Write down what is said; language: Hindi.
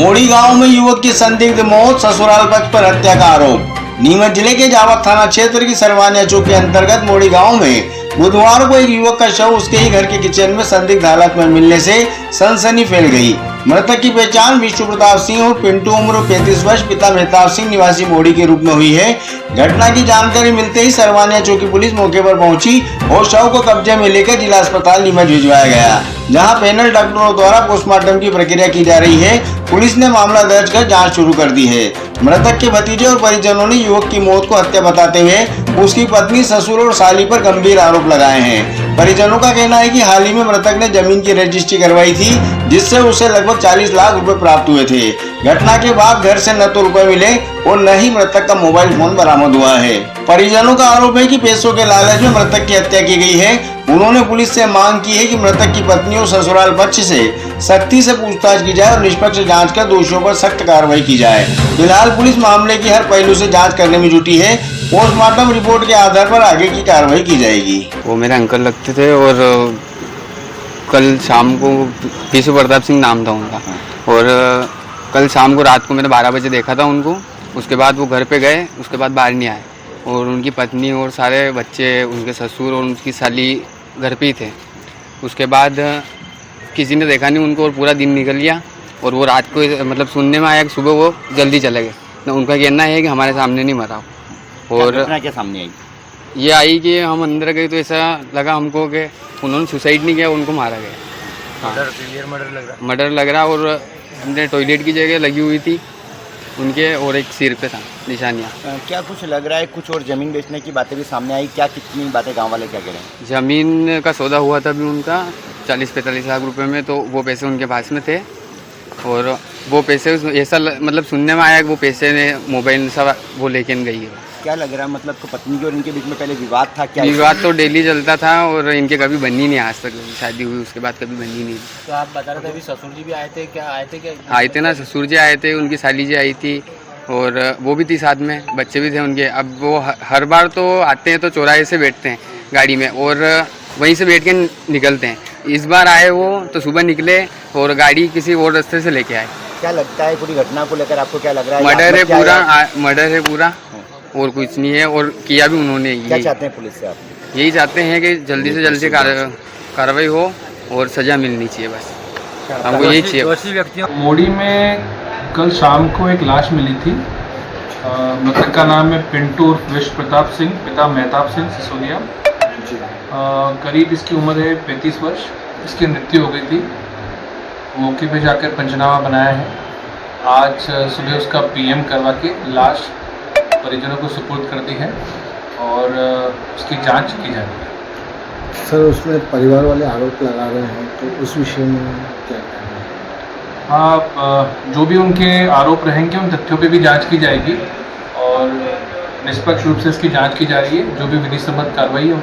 मोड़ी गांव में युवक की संदिग्ध मौत, ससुराल पक्ष पर हत्या का आरोप। नीमच जिले के जावत थाना क्षेत्र की सरवानिया चौक के अंतर्गत मोड़ी गांव में बुधवार को एक युवक का शव उसके ही घर के किचन में संदिग्ध हालत में मिलने से सनसनी फैल गई। मृतक की पहचान विष्णु प्रताप सिंह और पिंटू उम्र 35 वर्ष पिता मेहताब सिंह निवासी मोड़ी के रूप में हुई है। घटना की जानकारी मिलते ही सरवानिया चौकी पुलिस मौके पर पहुंची और शव को कब्जे में लेकर जिला अस्पताल नीमच भिजवाया गया, जहां पैनल डॉक्टरों द्वारा पोस्टमार्टम की प्रक्रिया की जा रही है। पुलिस ने मामला दर्ज कर जांच शुरू कर दी है। मृतक के भतीजे और परिजनों ने युवक की मौत को हत्या बताते हुए उसकी पत्नी, ससुर और साली पर गंभीर आरोप लगाए हैं। परिजनों का कहना है कि हाल ही में मृतक ने जमीन की रजिस्ट्री करवाई थी, जिससे उसे लगभग 40 लाख रुपए प्राप्त हुए थे। घटना के बाद घर से न तो रुपए मिले और न ही मृतक का मोबाइल फोन बरामद हुआ है। परिजनों का आरोप है कि पैसों के लालच में मृतक की हत्या की गई है। उन्होंने पुलिस से मांग की है कि मृतक की पत्नी और ससुराल पक्ष से सख्ती से पूछताछ की जाए और निष्पक्ष जांच कर दोषियों पर सख्त कार्रवाई की जाए। फिलहाल पुलिस मामले की हर पहलू से जांच करने में जुटी है। पोस्टमार्टम रिपोर्ट के आधार पर आगे की कार्रवाई की जाएगी। वो मेरे अंकल लगते थे और कल शाम को विष्णु प्रताप सिंह नाम था उनका, और कल शाम को रात को मैंने 12 बजे देखा था उनको। उसके बाद वो घर पे गए, उसके बाद बाहर नहीं आए, और उनकी पत्नी और सारे बच्चे, उनके ससुर और उनकी साली घर पे ही थे। उसके बाद किसी ने देखा नहीं उनको और पूरा दिन निकल गया, और वो रात को मतलब सुनने में आया कि सुबह वो जल्दी चले गए। तो उनका कहना है कि हमारे सामने नहीं मरा। और क्या सामने आई? ये आई कि हम अंदर गए तो ऐसा लगा हमको कि उन्होंने सुसाइड नहीं किया, उनको मारा गया। हाँ, मर्डर लग रहा। और अंदर टॉयलेट की जगह लगी हुई थी उनके, और एक सिर पे था निशानियाँ। क्या कुछ लग रहा है, कुछ और ज़मीन बेचने की बातें भी सामने आई? क्या कितनी बातें गांव वाले क्या कह रहे हैं? ज़मीन का सौदा हुआ था भी उनका 40-45 लाख रुपए में, तो वो पैसे उनके पास में थे। और वो पैसे ऐसा मतलब सुनने में आया कि वो पैसे ने मोबाइल सब वो लेके गई है। क्या लग रहा है, मतलब तो पत्नी के और इनके बीच में पहले विवाद था क्या? विवाद तो डेली चलता था और इनके कभी बनी नहीं, आज तक शादी हुई उसके बाद कभी बनी नहीं। तो आप बता रहे थे अभी ससुर जी भी आए थे, क्या आए थे? क्या आए थे ना, ससुर जी आए थे, उनकी साली जी आई थी, और वो भी थी साथ में, बच्चे भी थे उनके। अब वो हर बार तो आते हैं तो चौराहे से बैठते हैं गाड़ी में और वहीं से बैठ के निकलते हैं। इस बार आए वो तो सुबह निकले और गाड़ी किसी और रास्ते से लेके आए। क्या लगता है पूरी घटना को लेकर आपको क्या लग रहा है? मर्डर है पूरा, मर्डर है पूरा, और कुछ नहीं है। और किया भी उन्होंने। क्या चाहते हैं पुलिस से आप? यही चाहते हैं कि जल्दी से जल्दी कार्रवाई हो और सजा मिलनी चाहिए, बस हमको यही चाहिए। मोड़ी में कल शाम को एक लाश मिली थी। मृतक का नाम है पिंटू उर्फ विष्णु प्रताप सिंह, पिता मेहताब सिंह, सिसोदिया। करीब इसकी उम्र है 35 वर्ष। इसकी मृत्यु हो गई थी। मौके पे जाकर पंचनामा बनाया है। आज सुबह उसका पीएम करवा के लाश परिजनों को सुपुर्द कर दी है और उसकी जांच की जा रही है। सर, उसमें परिवार वाले आरोप लगा रहे हैं, तो उस विषय में क्या कहना है? हाँ, जो भी उनके आरोप रहेंगे उन तथ्यों पे भी जांच की जाएगी और निष्पक्ष रूप से इसकी जांच की जा रही है। जो भी विधि सम्मत कार्रवाई है